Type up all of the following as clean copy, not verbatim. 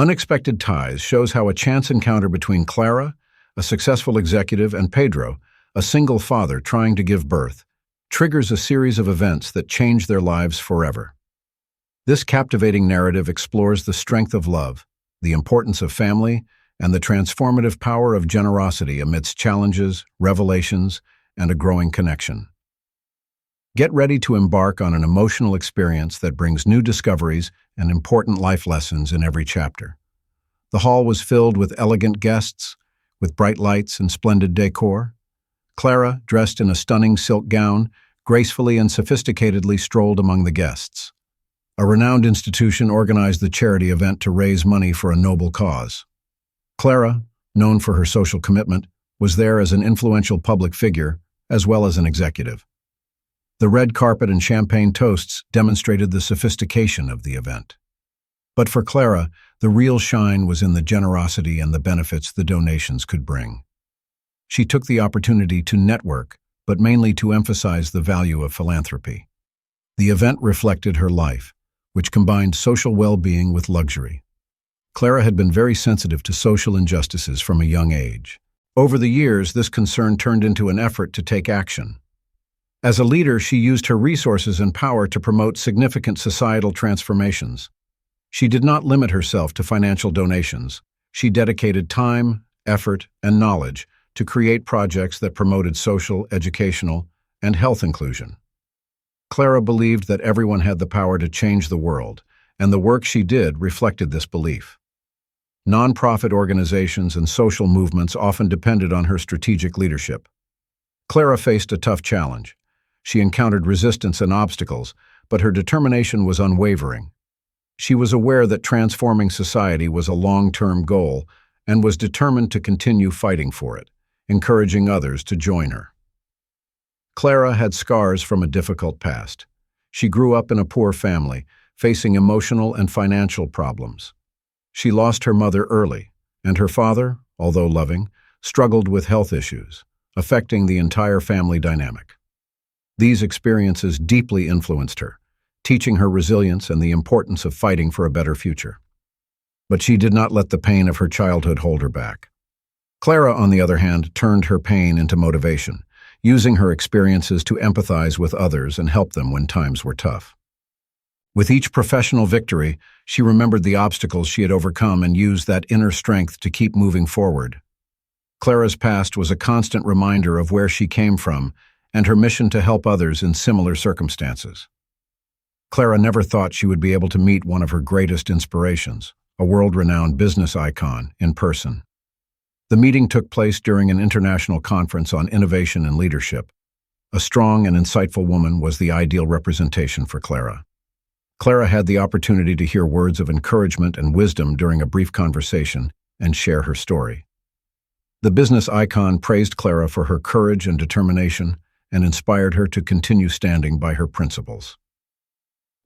Unexpected Ties shows how a chance encounter between Clara, a successful executive, and Pedro, a single father trying to give birth, triggers a series of events that change their lives forever. This captivating narrative explores the strength of love, the importance of family, and the transformative power of generosity amidst challenges, revelations, and a growing connection. Get ready to embark on an emotional experience that brings new discoveries and important life lessons in every chapter. The hall was filled with elegant guests, with bright lights and splendid decor. Clara, dressed in a stunning silk gown, gracefully and sophisticatedly strolled among the guests. A renowned institution organized the charity event to raise money for a noble cause. Clara, known for her social commitment, was there as an influential public figure, as well as an executive. The red carpet and champagne toasts demonstrated the sophistication of the event. But for Clara, the real shine was in the generosity and the benefits the donations could bring. She took the opportunity to network, but mainly to emphasize the value of philanthropy. The event reflected her life, which combined social well-being with luxury. Clara had been very sensitive to social injustices from a young age. Over the years, this concern turned into an effort to take action. As a leader, she used her resources and power to promote significant societal transformations. She did not limit herself to financial donations. She dedicated time, effort, and knowledge to create projects that promoted social, educational, and health inclusion. Clara believed that everyone had the power to change the world, and the work she did reflected this belief. Nonprofit organizations and social movements often depended on her strategic leadership. Clara faced a tough challenge. She encountered resistance and obstacles, but her determination was unwavering. She was aware that transforming society was a long-term goal and was determined to continue fighting for it, encouraging others to join her. Clara had scars from a difficult past. She grew up in a poor family, facing emotional and financial problems. She lost her mother early, and her father, although loving, struggled with health issues, affecting the entire family dynamic. These experiences deeply influenced her, teaching her resilience and the importance of fighting for a better future. But she did not let the pain of her childhood hold her back. Clara, on the other hand, turned her pain into motivation, using her experiences to empathize with others and help them when times were tough. With each professional victory, she remembered the obstacles she had overcome and used that inner strength to keep moving forward. Clara's past was a constant reminder of where she came from and her mission to help others in similar circumstances. Clara never thought she would be able to meet one of her greatest inspirations, a world-renowned business icon, in person. The meeting took place during an international conference on innovation and leadership. A strong and insightful woman was the ideal representation for Clara. Clara had the opportunity to hear words of encouragement and wisdom during a brief conversation and share her story. The business icon praised Clara for her courage and determination and inspired her to continue standing by her principles.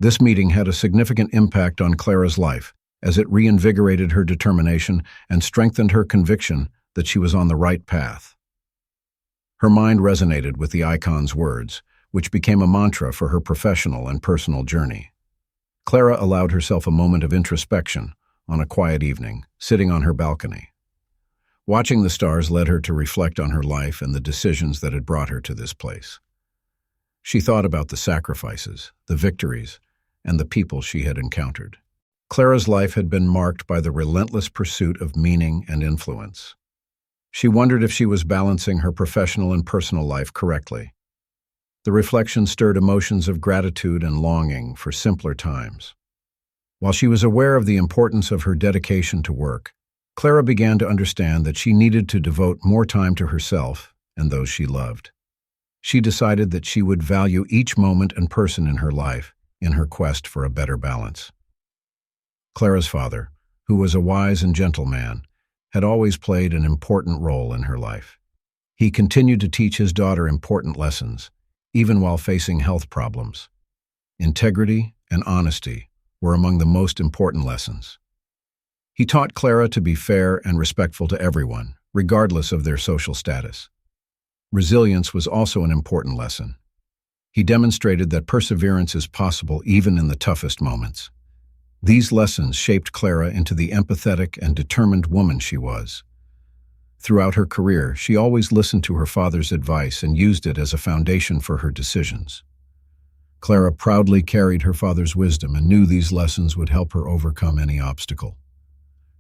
This meeting had a significant impact on Clara's life, as it reinvigorated her determination and strengthened her conviction that she was on the right path. Her mind resonated with the icon's words, which became a mantra for her professional and personal journey. Clara allowed herself a moment of introspection on a quiet evening, sitting on her balcony. Watching the stars led her to reflect on her life and the decisions that had brought her to this place. She thought about the sacrifices, the victories, and the people she had encountered. Clara's life had been marked by the relentless pursuit of meaning and influence. She wondered if she was balancing her professional and personal life correctly. The reflection stirred emotions of gratitude and longing for simpler times. While she was aware of the importance of her dedication to work, Clara began to understand that she needed to devote more time to herself and those she loved. She decided that she would value each moment and person in her life in her quest for a better balance. Clara's father, who was a wise and gentle man, had always played an important role in her life. He continued to teach his daughter important lessons, even while facing health problems. Integrity and honesty were among the most important lessons. He taught Clara to be fair and respectful to everyone, regardless of their social status. Resilience was also an important lesson. He demonstrated that perseverance is possible even in the toughest moments. These lessons shaped Clara into the empathetic and determined woman she was. Throughout her career, she always listened to her father's advice and used it as a foundation for her decisions. Clara proudly carried her father's wisdom and knew these lessons would help her overcome any obstacle.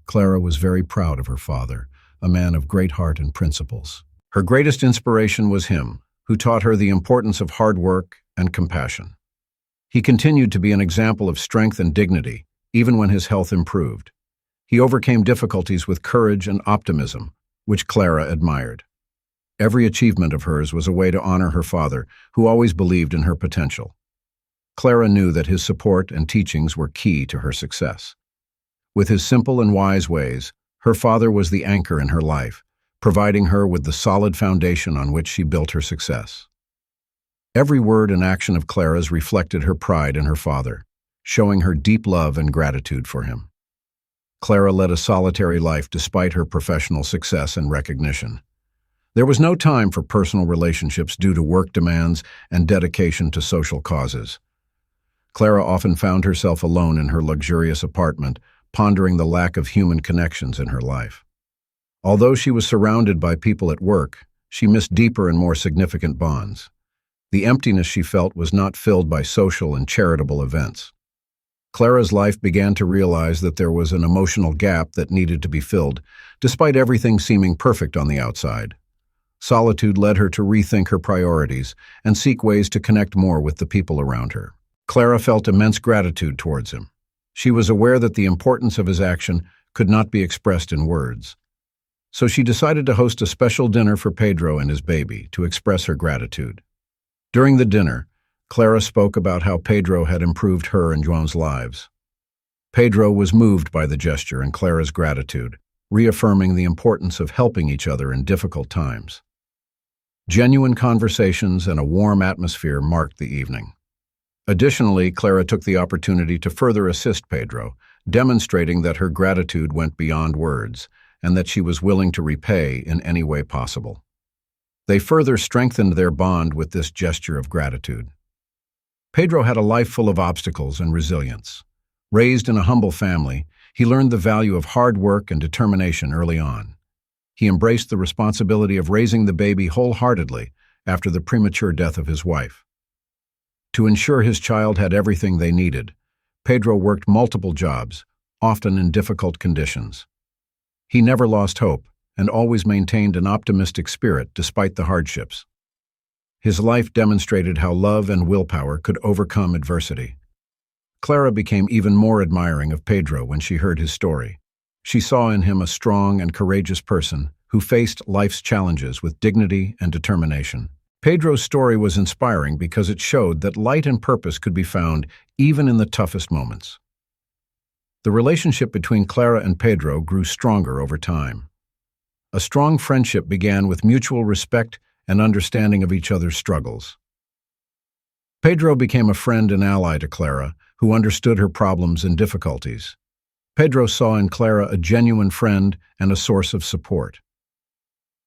Clara was very proud of her father, a man of great heart and principles. Her greatest inspiration was him, who taught her the importance of hard work and compassion. He continued to be an example of strength and dignity, even when his health improved. He overcame difficulties with courage and optimism, which Clara admired. Every achievement of hers was a way to honor her father, who always believed in her potential. Clara knew that his support and teachings were key to her success. With his simple and wise ways, her father was the anchor in her life, providing her with the solid foundation on which she built her success. Every word and action of Clara's reflected her pride in her father, showing her deep love and gratitude for him. Clara led a solitary life despite her professional success and recognition. There was no time for personal relationships due to work demands and dedication to social causes. Clara often found herself alone in her luxurious apartment, pondering the lack of human connections in her life. Although she was surrounded by people at work, she missed deeper and more significant bonds. The emptiness she felt was not filled by social and charitable events. Clara's life began to realize that there was an emotional gap that needed to be filled, despite everything seeming perfect on the outside. Solitude led her to rethink her priorities and seek ways to connect more with the people around her. Clara felt immense gratitude towards him. She was aware that the importance of his action could not be expressed in words. So she decided to host a special dinner for Pedro and his baby to express her gratitude. During the dinner, Clara spoke about how Pedro had improved her and João's lives. Pedro was moved by the gesture and Clara's gratitude, reaffirming the importance of helping each other in difficult times. Genuine conversations and a warm atmosphere marked the evening. Additionally, Clara took the opportunity to further assist Pedro, demonstrating that her gratitude went beyond words and that she was willing to repay in any way possible. They further strengthened their bond with this gesture of gratitude. Pedro had a life full of obstacles and resilience. Raised in a humble family, he learned the value of hard work and determination early on. He embraced the responsibility of raising the baby wholeheartedly after the premature death of his wife. To ensure his child had everything they needed, Pedro worked multiple jobs, often in difficult conditions. He never lost hope and always maintained an optimistic spirit despite the hardships. His life demonstrated how love and willpower could overcome adversity. Clara became even more admiring of Pedro when she heard his story. She saw in him a strong and courageous person who faced life's challenges with dignity and determination. Pedro's story was inspiring because it showed that light and purpose could be found even in the toughest moments. The relationship between Clara and Pedro grew stronger over time. A strong friendship began with mutual respect and understanding of each other's struggles. Pedro became a friend and ally to Clara, who understood her problems and difficulties. Pedro saw in Clara a genuine friend and a source of support.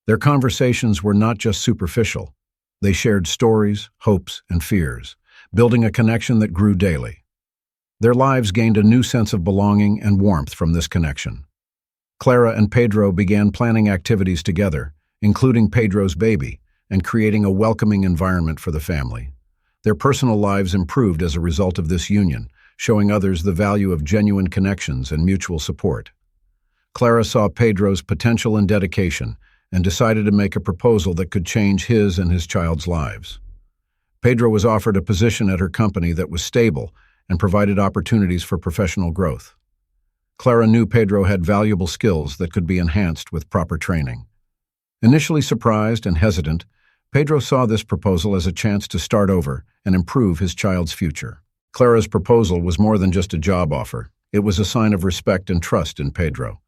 Their conversations were not just superficial. They shared stories, hopes, and fears, building a connection that grew daily. Their lives gained a new sense of belonging and warmth from this connection. Clara and Pedro began planning activities together, including Pedro's baby, and creating a welcoming environment for the family. Their personal lives improved as a result of this union, showing others the value of genuine connections and mutual support. Clara saw Pedro's potential and dedication and decided to make a proposal that could change his and his child's lives. Pedro was offered a position at her company that was stable and provided opportunities for professional growth. Clara knew Pedro had valuable skills that could be enhanced with proper training. Initially surprised and hesitant, Pedro saw this proposal as a chance to start over and improve his child's future. Clara's proposal was more than just a job offer. It was a sign of respect and trust in Pedro.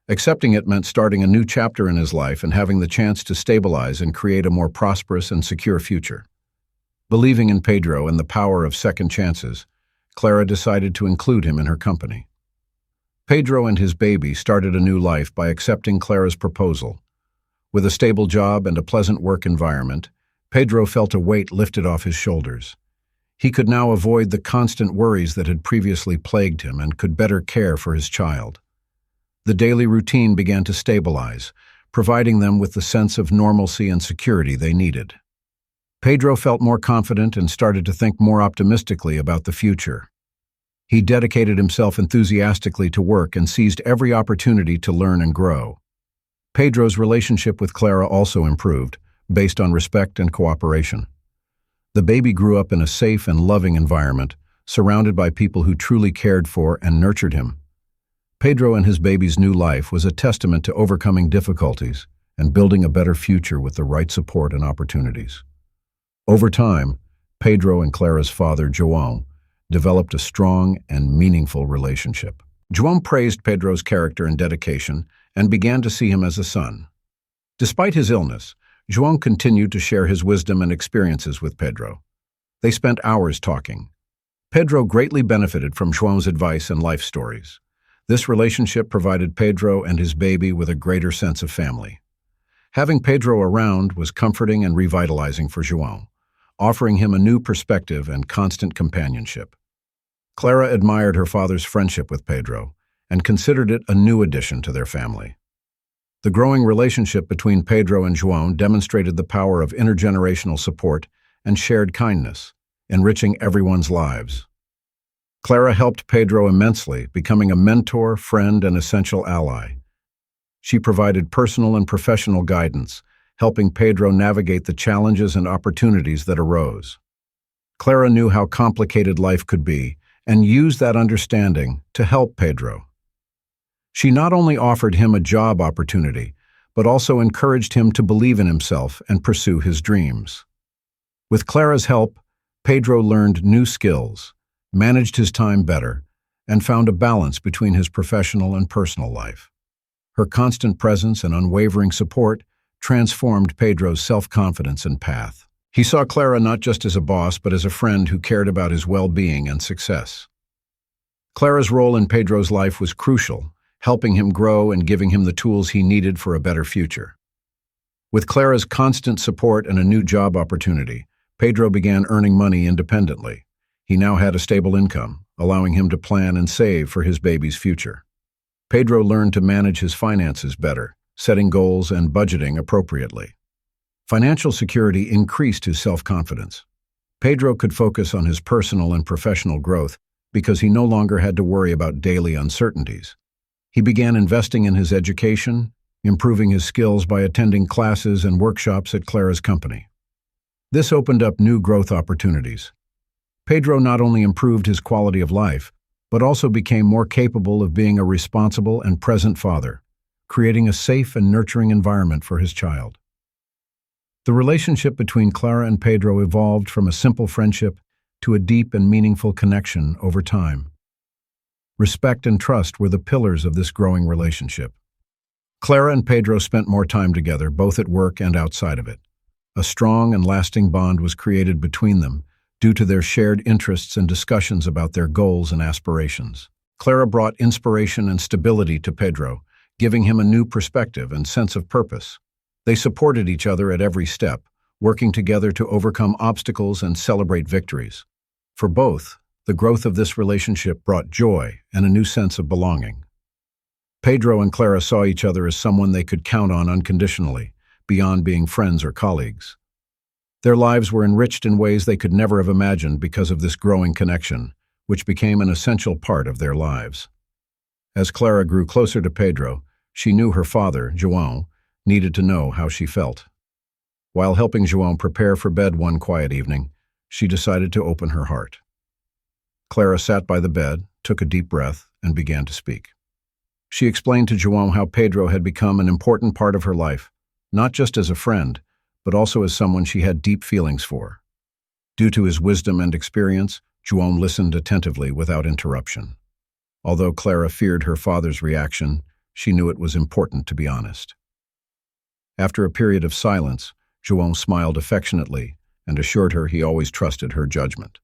Accepting it meant starting a new chapter in his life and having the chance to stabilize and create a more prosperous and secure future. Believing in Pedro and the power of second chances, Clara decided to include him in her company. Pedro and his baby started a new life by accepting Clara's proposal. With a stable job and a pleasant work environment, Pedro felt a weight lifted off his shoulders. He could now avoid the constant worries that had previously plagued him and could better care for his child. The daily routine began to stabilize, providing them with the sense of normalcy and security they needed. Pedro felt more confident and started to think more optimistically about the future. He dedicated himself enthusiastically to work and seized every opportunity to learn and grow. Pedro's relationship with Clara also improved, based on respect and cooperation. The baby grew up in a safe and loving environment, surrounded by people who truly cared for and nurtured him. Pedro and his baby's new life was a testament to overcoming difficulties and building a better future with the right support and opportunities. Over time, Pedro and Clara's father, João, developed a strong and meaningful relationship. João praised Pedro's character and dedication and began to see him as a son. Despite his illness, João continued to share his wisdom and experiences with Pedro. They spent hours talking. Pedro greatly benefited from João's advice and life stories. This relationship provided Pedro and his baby with a greater sense of family. Having Pedro around was comforting and revitalizing for João, offering him a new perspective and constant companionship. Clara admired her father's friendship with Pedro and considered it a new addition to their family. The growing relationship between Pedro and João demonstrated the power of intergenerational support and shared kindness, enriching everyone's lives. Clara helped Pedro immensely, becoming a mentor, friend, and essential ally. She provided personal and professional guidance, helping Pedro navigate the challenges and opportunities that arose. Clara knew how complicated life could be and used that understanding to help Pedro. She not only offered him a job opportunity, but also encouraged him to believe in himself and pursue his dreams. With Clara's help, Pedro learned new skills, managed his time better, and found a balance between his professional and personal life. Her constant presence and unwavering support transformed Pedro's self-confidence and path. He saw Clara not just as a boss, but as a friend who cared about his well-being and success. Clara's role in Pedro's life was crucial, helping him grow and giving him the tools he needed for a better future. With Clara's constant support and a new job opportunity, Pedro began earning money independently. He now had a stable income, allowing him to plan and save for his baby's future. Pedro learned to manage his finances better, setting goals and budgeting appropriately. Financial security increased his self-confidence. Pedro could focus on his personal and professional growth because he no longer had to worry about daily uncertainties. He began investing in his education, improving his skills by attending classes and workshops at Clara's company. This opened up new growth opportunities. Pedro not only improved his quality of life, but also became more capable of being a responsible and present father, creating a safe and nurturing environment for his child. The relationship between Clara and Pedro evolved from a simple friendship to a deep and meaningful connection over time. Respect and trust were the pillars of this growing relationship. Clara and Pedro spent more time together, both at work and outside of it. A strong and lasting bond was created between them due to their shared interests and discussions about their goals and aspirations. Clara brought inspiration and stability to Pedro, giving him a new perspective and sense of purpose. They supported each other at every step, working together to overcome obstacles and celebrate victories. For both, the growth of this relationship brought joy and a new sense of belonging. Pedro and Clara saw each other as someone they could count on unconditionally, beyond being friends or colleagues. Their lives were enriched in ways they could never have imagined because of this growing connection, which became an essential part of their lives. As Clara grew closer to Pedro, she knew her father, João, needed to know how she felt. While helping João prepare for bed one quiet evening, she decided to open her heart. Clara sat by the bed, took a deep breath, and began to speak. She explained to João how Pedro had become an important part of her life, not just as a friend, but also as someone she had deep feelings for. Due to his wisdom and experience, João listened attentively without interruption. Although Clara feared her father's reaction, she knew it was important to be honest. After a period of silence, João smiled affectionately and assured her he always trusted her judgment.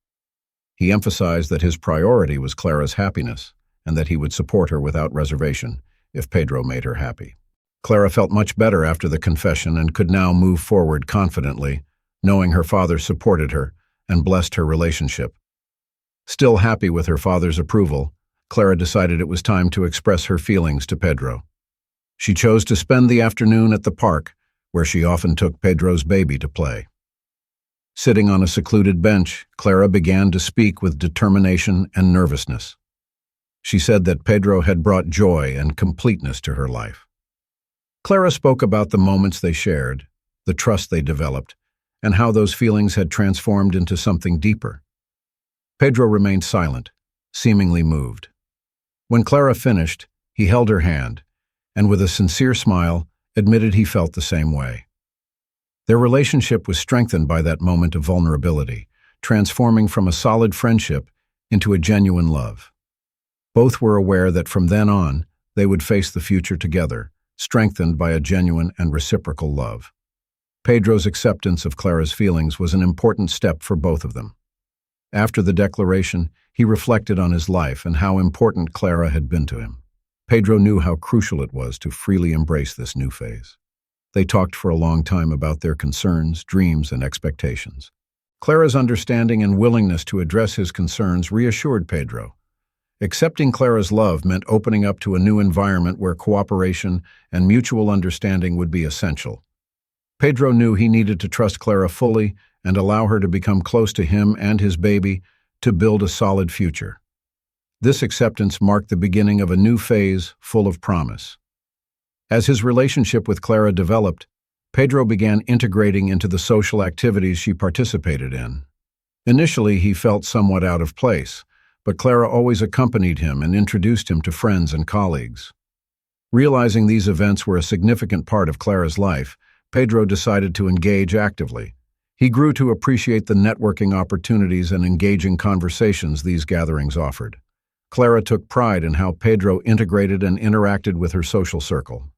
He emphasized that his priority was Clara's happiness and that he would support her without reservation if Pedro made her happy. Clara felt much better after the confession and could now move forward confidently, knowing her father supported her and blessed her relationship. Still happy with her father's approval, Clara decided it was time to express her feelings to Pedro. She chose to spend the afternoon at the park, where she often took Pedro's baby to play. Sitting on a secluded bench, Clara began to speak with determination and nervousness. She said that Pedro had brought joy and completeness to her life. Clara spoke about the moments they shared, the trust they developed, and how those feelings had transformed into something deeper. Pedro remained silent, seemingly moved. When Clara finished, he held her hand, and with a sincere smile, admitted he felt the same way. Their relationship was strengthened by that moment of vulnerability, transforming from a solid friendship into a genuine love. Both were aware that from then on, they would face the future together, strengthened by a genuine and reciprocal love. Pedro's acceptance of Clara's feelings was an important step for both of them. After the declaration, he reflected on his life and how important Clara had been to him. Pedro knew how crucial it was to freely embrace this new phase. They talked for a long time about their concerns, dreams, and expectations. Clara's understanding and willingness to address his concerns reassured Pedro. Accepting Clara's love meant opening up to a new environment where cooperation and mutual understanding would be essential. Pedro knew he needed to trust Clara fully and allow her to become close to him and his baby to build a solid future. This acceptance marked the beginning of a new phase full of promise. As his relationship with Clara developed, Pedro began integrating into the social activities she participated in. Initially, he felt somewhat out of place, but Clara always accompanied him and introduced him to friends and colleagues. Realizing these events were a significant part of Clara's life, Pedro decided to engage actively. He grew to appreciate the networking opportunities and engaging conversations these gatherings offered. Clara took pride in how Pedro integrated and interacted with her social circle.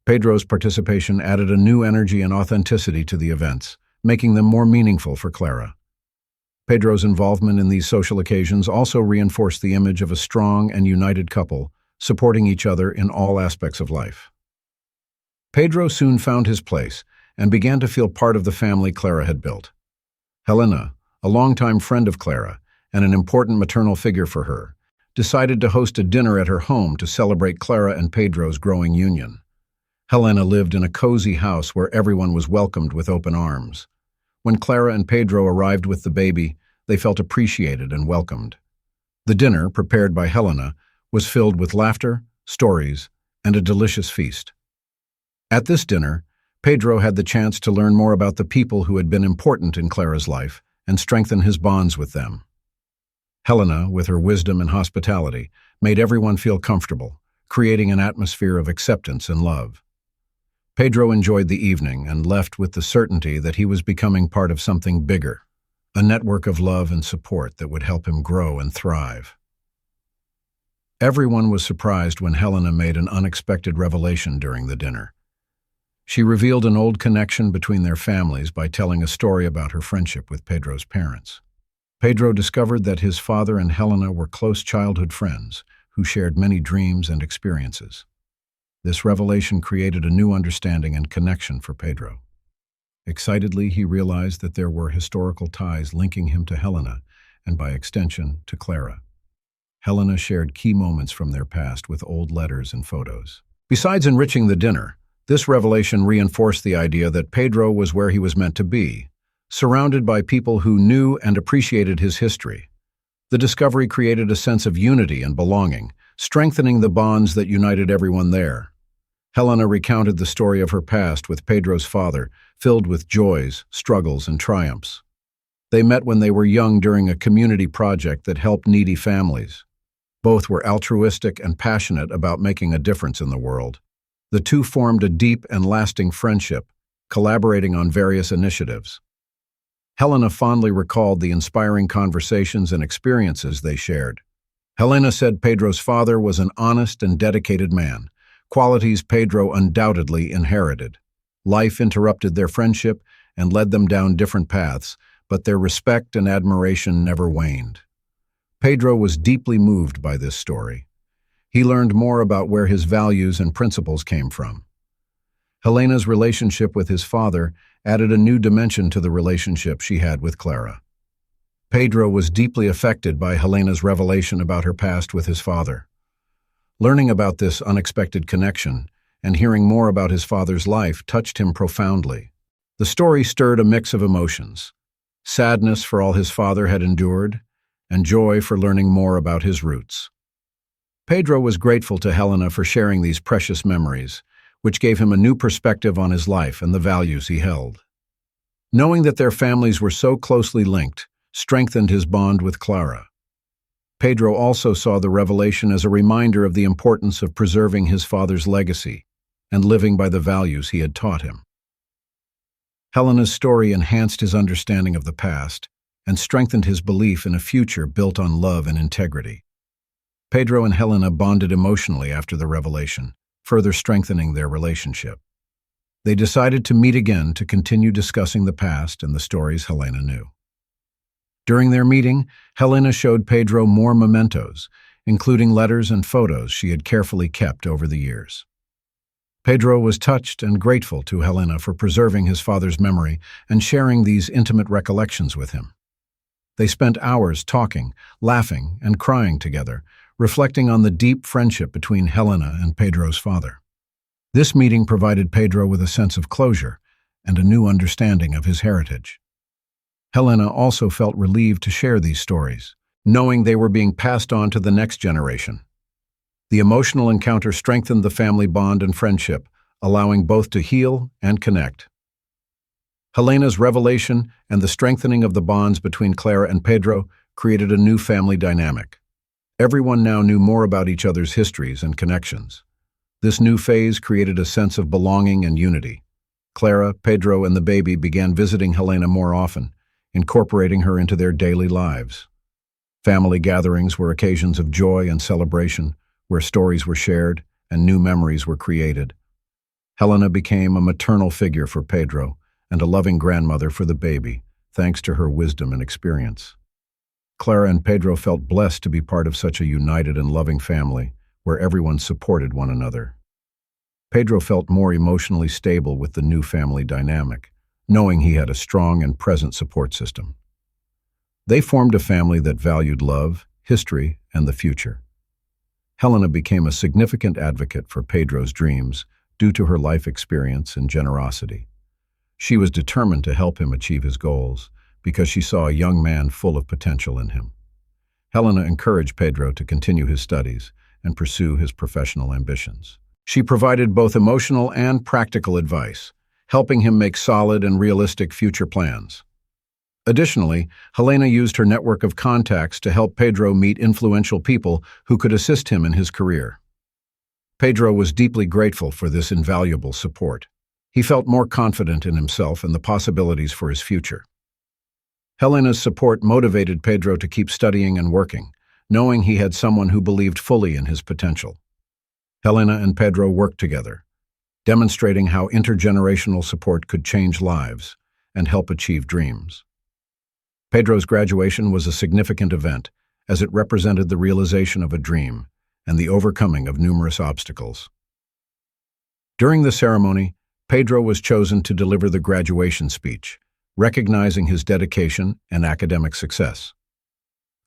Pedro's participation added a new energy and authenticity to the events, making them more meaningful for Clara. Pedro's involvement in these social occasions also reinforced the image of a strong and united couple, supporting each other in all aspects of life. Pedro soon found his place and began to feel part of the family Clara had built. Helena, a longtime friend of Clara and an important maternal figure for her, decided to host a dinner at her home to celebrate Clara and Pedro's growing union. Helena lived in a cozy house where everyone was welcomed with open arms. When Clara and Pedro arrived with the baby, they felt appreciated and welcomed. The dinner, prepared by Helena, was filled with laughter, stories, and a delicious feast. At this dinner, Pedro had the chance to learn more about the people who had been important in Clara's life and strengthen his bonds with them. Helena, with her wisdom and hospitality, made everyone feel comfortable, creating an atmosphere of acceptance and love. Pedro enjoyed the evening and left with the certainty that he was becoming part of something bigger, a network of love and support that would help him grow and thrive. Everyone was surprised when Helena made an unexpected revelation during the dinner. She revealed an old connection between their families by telling a story about her friendship with Pedro's parents. Pedro discovered that his father and Helena were close childhood friends who shared many dreams and experiences. This revelation created a new understanding and connection for Pedro. Excitedly, he realized that there were historical ties linking him to Helena and, by extension, to Clara. Helena shared key moments from their past with old letters and photos. Besides enriching the dinner, this revelation reinforced the idea that Pedro was where he was meant to be, surrounded by people who knew and appreciated his history. The discovery created a sense of unity and belonging, strengthening the bonds that united everyone there. Helena recounted the story of her past with Pedro's father, filled with joys, struggles, and triumphs. They met when they were young during a community project that helped needy families. Both were altruistic and passionate about making a difference in the world. The two formed a deep and lasting friendship, collaborating on various initiatives. Helena fondly recalled the inspiring conversations and experiences they shared. Helena said Pedro's father was an honest and dedicated man, qualities Pedro undoubtedly inherited. Life interrupted their friendship and led them down different paths, but their respect and admiration never waned. Pedro was deeply moved by this story. He learned more about where his values and principles came from. Helena's relationship with his father added a new dimension to the relationship she had with Clara. Pedro was deeply affected by Helena's revelation about her past with his father. Learning about this unexpected connection and hearing more about his father's life touched him profoundly. The story stirred a mix of emotions: sadness for all his father had endured, and joy for learning more about his roots. Pedro was grateful to Helena for sharing these precious memories, which gave him a new perspective on his life and the values he held. Knowing that their families were so closely linked strengthened his bond with Clara. Pedro also saw the revelation as a reminder of the importance of preserving his father's legacy and living by the values he had taught him. Helena's story enhanced his understanding of the past and strengthened his belief in a future built on love and integrity. Pedro and Helena bonded emotionally after the revelation, further strengthening their relationship. They decided to meet again to continue discussing the past and the stories Helena knew. During their meeting, Helena showed Pedro more mementos, including letters and photos she had carefully kept over the years. Pedro was touched and grateful to Helena for preserving his father's memory and sharing these intimate recollections with him. They spent hours talking, laughing, and crying together, reflecting on the deep friendship between Helena and Pedro's father. This meeting provided Pedro with a sense of closure and a new understanding of his heritage. Helena also felt relieved to share these stories, knowing they were being passed on to the next generation. The emotional encounter strengthened the family bond and friendship, allowing both to heal and connect. Helena's revelation and the strengthening of the bonds between Clara and Pedro created a new family dynamic. Everyone now knew more about each other's histories and connections. This new phase created a sense of belonging and unity. Clara, Pedro, and the baby began visiting Helena more often, incorporating her into their daily lives. Family gatherings were occasions of joy and celebration, where stories were shared and new memories were created. Helena became a maternal figure for Pedro and a loving grandmother for the baby, thanks to her wisdom and experience. Clara and Pedro felt blessed to be part of such a united and loving family, where everyone supported one another. Pedro felt more emotionally stable with the new family dynamic, knowing he had a strong and present support system. They formed a family that valued love, history, and the future. Helena became a significant advocate for Pedro's dreams due to her life experience and generosity. She was determined to help him achieve his goals because she saw a young man full of potential in him. Helena encouraged Pedro to continue his studies and pursue his professional ambitions. She provided both emotional and practical advice, helping him make solid and realistic future plans. Additionally, Helena used her network of contacts to help Pedro meet influential people who could assist him in his career. Pedro was deeply grateful for this invaluable support. He felt more confident in himself and the possibilities for his future. Helena's support motivated Pedro to keep studying and working, knowing he had someone who believed fully in his potential. Helena and Pedro worked together, demonstrating how intergenerational support could change lives and help achieve dreams. Pedro's graduation was a significant event, as it represented the realization of a dream and the overcoming of numerous obstacles. During the ceremony, Pedro was chosen to deliver the graduation speech, recognizing his dedication and academic success.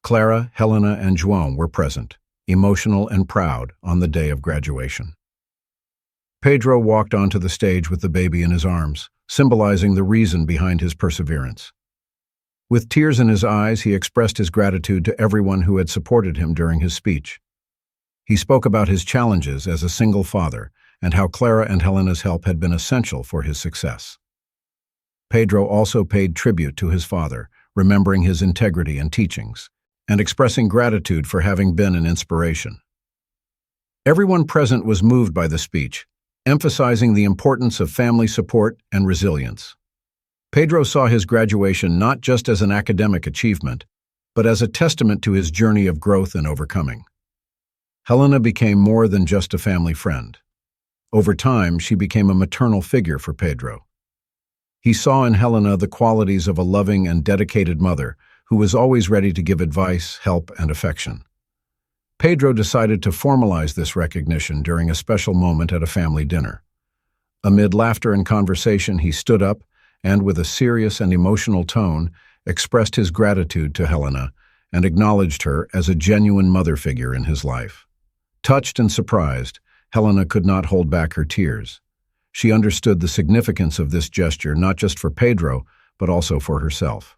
Clara, Helena, and João were present, emotional and proud on the day of graduation. Pedro walked onto the stage with the baby in his arms, symbolizing the reason behind his perseverance. With tears in his eyes, he expressed his gratitude to everyone who had supported him during his speech. He spoke about his challenges as a single father and how Clara and Helena's help had been essential for his success. Pedro also paid tribute to his father, remembering his integrity and teachings, and expressing gratitude for having been an inspiration. Everyone present was moved by the speech, emphasizing the importance of family support and resilience. Pedro saw his graduation not just as an academic achievement, but as a testament to his journey of growth and overcoming. Helena became more than just a family friend. Over time, she became a maternal figure for Pedro. He saw in Helena the qualities of a loving and dedicated mother who was always ready to give advice, help, and affection. Pedro decided to formalize this recognition during a special moment at a family dinner. Amid laughter and conversation, he stood up and, with a serious and emotional tone, expressed his gratitude to Helena, and acknowledged her as a genuine mother figure in his life. Touched and surprised, Helena could not hold back her tears. She understood the significance of this gesture not just for Pedro, but also for herself.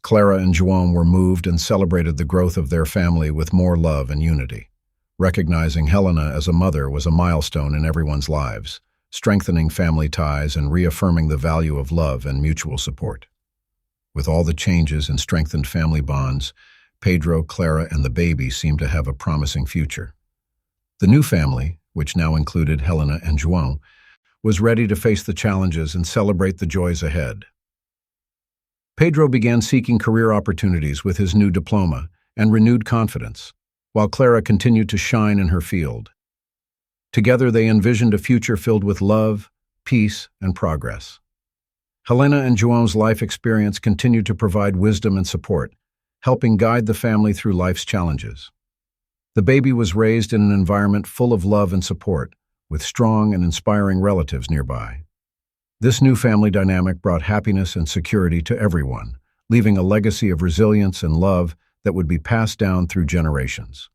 Clara and João were moved and celebrated the growth of their family with more love and unity. Recognizing Helena as a mother was a milestone in everyone's lives, strengthening family ties and reaffirming the value of love and mutual support. With all the changes and strengthened family bonds, Pedro, Clara, and the baby seemed to have a promising future. The new family, which now included Helena and João, was ready to face the challenges and celebrate the joys ahead. Pedro began seeking career opportunities with his new diploma and renewed confidence, while Clara continued to shine in her field. Together they envisioned a future filled with love, peace, and progress. Helena and João's life experience continued to provide wisdom and support, helping guide the family through life's challenges. The baby was raised in an environment full of love and support, with strong and inspiring relatives nearby. This new family dynamic brought happiness and security to everyone, leaving a legacy of resilience and love that would be passed down through generations.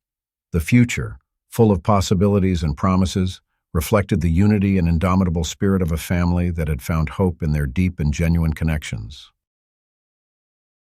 The future, full of possibilities and promises, reflected the unity and indomitable spirit of a family that had found hope in their deep and genuine connections.